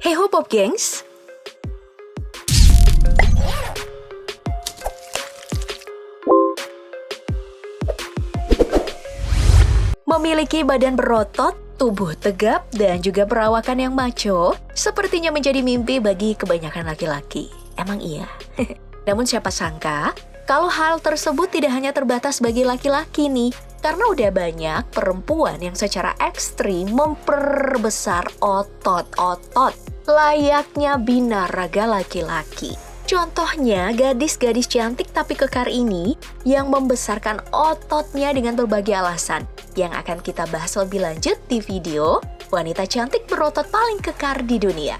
Hey ho Pop Gengs! Memiliki badan berotot, tubuh tegap, dan juga perawakan yang macho, sepertinya menjadi mimpi bagi kebanyakan laki-laki. Emang iya? Namun siapa sangka, kalau hal tersebut tidak hanya terbatas bagi laki-laki nih, karena udah banyak perempuan yang secara ekstrim memperbesar otot-otot layaknya binaraga laki-laki. Contohnya, gadis-gadis cantik tapi kekar ini yang membesarkan ototnya dengan berbagai alasan yang akan kita bahas lebih lanjut di video Wanita Cantik Berotot Paling Kekar di Dunia.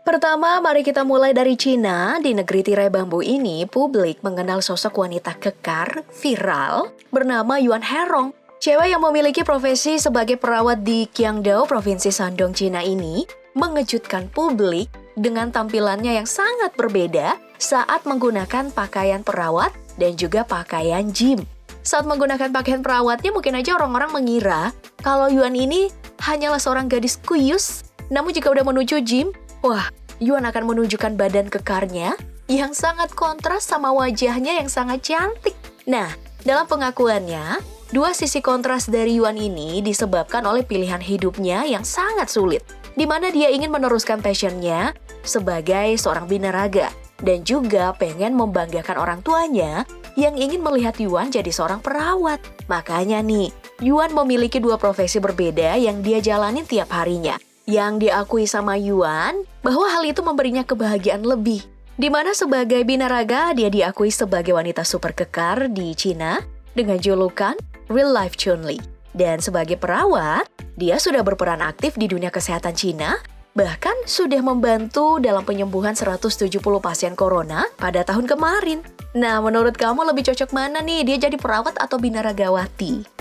Pertama, mari kita mulai dari Cina. Di negeri tirai bambu ini, publik mengenal sosok wanita kekar, viral, bernama Yuan Herong. Cewek yang memiliki profesi sebagai perawat di Qiangdao, Provinsi Shandong, Cina ini mengejutkan publik dengan tampilannya yang sangat berbeda saat menggunakan pakaian perawat dan juga pakaian gym. Saat menggunakan pakaian perawatnya, mungkin aja orang-orang mengira kalau Yuan ini hanyalah seorang gadis kuyus. Namun jika udah menuju gym, wah, Yuan akan menunjukkan badan kekarnya yang sangat kontras sama wajahnya yang sangat cantik. Nah, dalam pengakuannya, dua sisi kontras dari Yuan ini disebabkan oleh pilihan hidupnya yang sangat sulit, di mana dia ingin meneruskan passionnya sebagai seorang binaraga dan juga pengen membanggakan orang tuanya yang ingin melihat Yuan jadi seorang perawat. Makanya nih, Yuan memiliki dua profesi berbeda yang dia jalanin tiap harinya. Yang diakui sama Yuan bahwa hal itu memberinya kebahagiaan lebih. Di mana sebagai binaraga, dia diakui sebagai wanita super kekar di Cina dengan julukan Real Life Chun-Li. Dan sebagai perawat, dia sudah berperan aktif di dunia kesehatan Cina, bahkan sudah membantu dalam penyembuhan 170 pasien corona pada tahun kemarin. Nah, menurut kamu lebih cocok mana nih, dia jadi perawat atau binaragawati?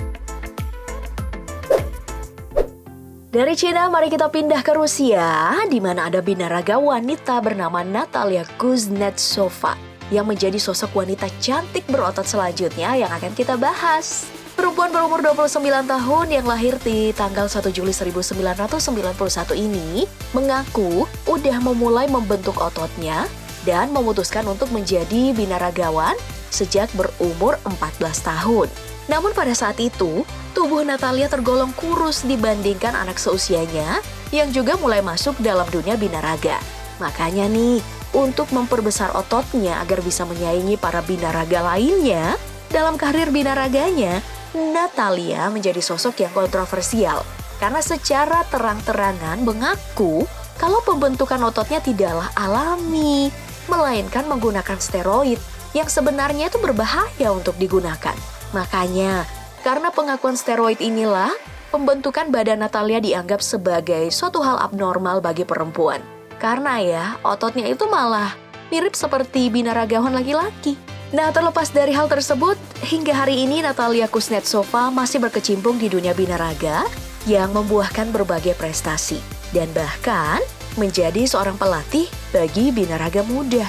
Dari Cina, mari kita pindah ke Rusia, di mana ada binaraga wanita bernama Natalia Kuznetsova, yang menjadi sosok wanita cantik berotot selanjutnya yang akan kita bahas. Perempuan berumur 29 tahun yang lahir di tanggal 1 Juli 1991 ini mengaku udah memulai membentuk ototnya dan memutuskan untuk menjadi binaragawan sejak berumur 14 tahun. Namun pada saat itu, tubuh Natalia tergolong kurus dibandingkan anak seusianya yang juga mulai masuk dalam dunia binaraga. Makanya nih, untuk memperbesar ototnya agar bisa menyaingi para binaraga lainnya, dalam karir binaraganya, Natalia menjadi sosok yang kontroversial karena secara terang-terangan mengaku kalau pembentukan ototnya tidaklah alami, melainkan menggunakan steroid yang sebenarnya itu berbahaya untuk digunakan. Makanya, karena pengakuan steroid inilah, pembentukan badan Natalia dianggap sebagai suatu hal abnormal bagi perempuan. Karena ya, ototnya itu malah mirip seperti binaragawan laki-laki. Nah, terlepas dari hal tersebut, hingga hari ini Natalia Kuznetsova masih berkecimpung di dunia binaraga yang membuahkan berbagai prestasi dan bahkan menjadi seorang pelatih bagi binaraga muda.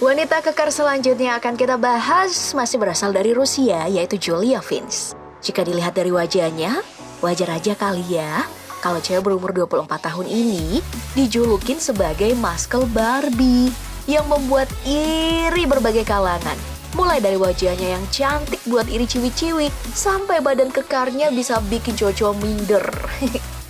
Wanita kekar selanjutnya akan kita bahas masih berasal dari Rusia, yaitu Julia Vince. Jika dilihat dari wajahnya, wajar aja kali ya kalau cewek berumur 24 tahun ini dijulukin sebagai Muscle Barbie yang membuat iri berbagai kalangan. Mulai dari wajahnya yang cantik buat iri ciwi-ciwi sampai badan kekarnya bisa bikin cowok minder.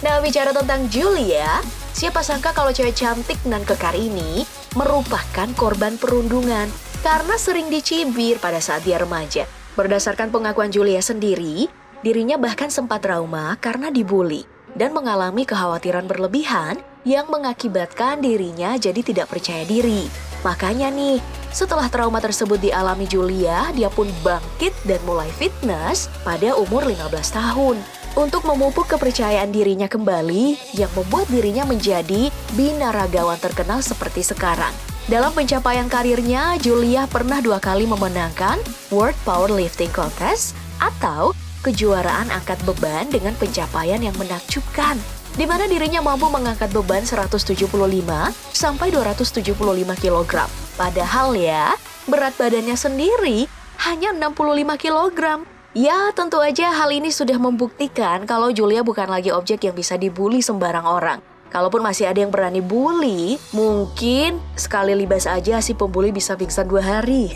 Nah, bicara tentang Julia, siapa sangka kalau cewek cantik dan kekar ini merupakan korban perundungan karena sering dicibir pada saat dia remaja. Berdasarkan pengakuan Julia sendiri, dirinya bahkan sempat trauma karena dibully dan mengalami kekhawatiran berlebihan yang mengakibatkan dirinya jadi tidak percaya diri. Makanya nih, setelah trauma tersebut dialami Julia, dia pun bangkit dan mulai fitness pada umur 15 tahun untuk memupuk kepercayaan dirinya kembali yang membuat dirinya menjadi binaragawan terkenal seperti sekarang. Dalam pencapaian karirnya, Julia pernah 2 kali memenangkan World Powerlifting Contest atau kejuaraan angkat beban dengan pencapaian yang menakjubkan, di mana dirinya mampu mengangkat beban 175 sampai 275 kg. Padahal ya, berat badannya sendiri hanya 65 kilogram. Ya, tentu aja hal ini sudah membuktikan kalau Julia bukan lagi objek yang bisa dibully sembarang orang. Kalaupun masih ada yang berani bully, mungkin sekali libas aja si pembuli bisa pingsan 2 hari.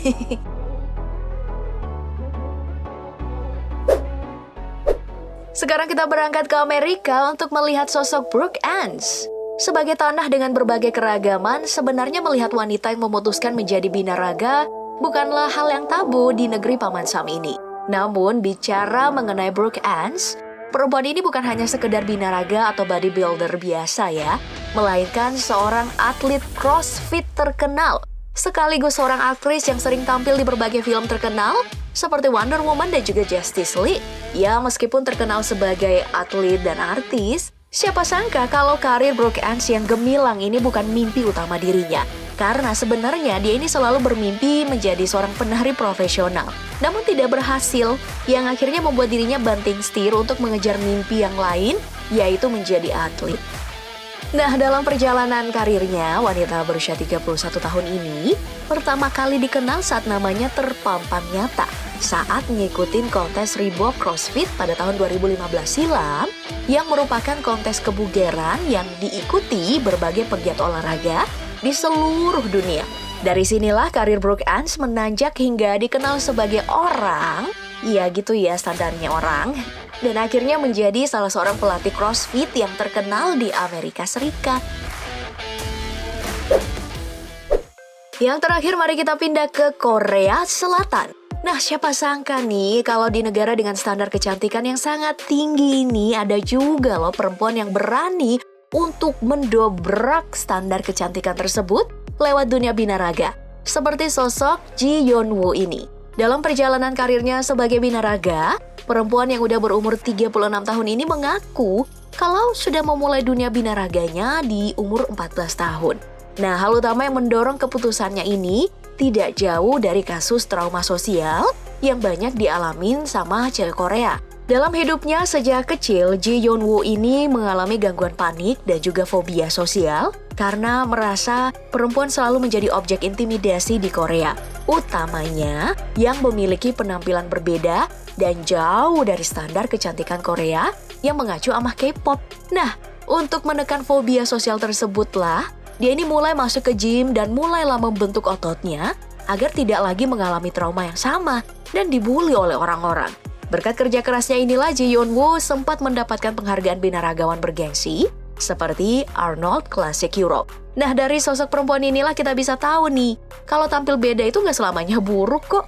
Sekarang kita berangkat ke Amerika untuk melihat sosok Brooke Ants. Sebagai tanah dengan berbagai keragaman, sebenarnya melihat wanita yang memutuskan menjadi binaraga bukanlah hal yang tabu di negeri Paman Sam ini. Namun, bicara mengenai Brooke Ants, perempuan ini bukan hanya sekedar binaraga atau bodybuilder biasa ya, melainkan seorang atlet CrossFit terkenal, sekaligus seorang aktris yang sering tampil di berbagai film terkenal, seperti Wonder Woman dan juga Justice League. Ya, meskipun terkenal sebagai atlet dan artis, siapa sangka kalau karir Brooke Ants yang gemilang ini bukan mimpi utama dirinya. Karena sebenarnya dia ini selalu bermimpi menjadi seorang penari profesional. Namun tidak berhasil, yang akhirnya membuat dirinya banting setir untuk mengejar mimpi yang lain, yaitu menjadi atlet. Nah, dalam perjalanan karirnya, wanita berusia 31 tahun ini pertama kali dikenal saat namanya terpampang nyata saat ngikutin kontes Reebok CrossFit pada tahun 2015 silam, yang merupakan kontes kebugaran yang diikuti berbagai pegiat olahraga di seluruh dunia. Dari sinilah karir Brooke Ants menanjak hingga dikenal sebagai orang, ya gitu ya standarnya orang, dan akhirnya menjadi salah seorang pelatih CrossFit yang terkenal di Amerika Serikat. Yang terakhir, mari kita pindah ke Korea Selatan. Nah, siapa sangka nih kalau di negara dengan standar kecantikan yang sangat tinggi ini ada juga loh perempuan yang berani untuk mendobrak standar kecantikan tersebut lewat dunia binaraga. Seperti sosok Ji Yeon-woo ini. Dalam perjalanan karirnya sebagai binaraga, perempuan yang udah berumur 36 tahun ini mengaku kalau sudah memulai dunia binaraganya di umur 14 tahun. Nah, hal utama yang mendorong keputusannya ini tidak jauh dari kasus trauma sosial yang banyak dialamin sama cewek Korea. Dalam hidupnya sejak kecil, Ji Yeon-woo ini mengalami gangguan panik dan juga fobia sosial karena merasa perempuan selalu menjadi objek intimidasi di Korea, utamanya yang memiliki penampilan berbeda dan jauh dari standar kecantikan Korea yang mengacu sama K-pop. Nah, untuk menekan fobia sosial tersebutlah, dia ini mulai masuk ke gym dan mulailah membentuk ototnya agar tidak lagi mengalami trauma yang sama dan dibully oleh orang-orang. Berkat kerja kerasnya inilah Ji Yeon-woo sempat mendapatkan penghargaan binaragawan bergengsi seperti Arnold Classic Europe. Nah, dari sosok perempuan inilah kita bisa tahu nih, kalau tampil beda itu nggak selamanya buruk kok.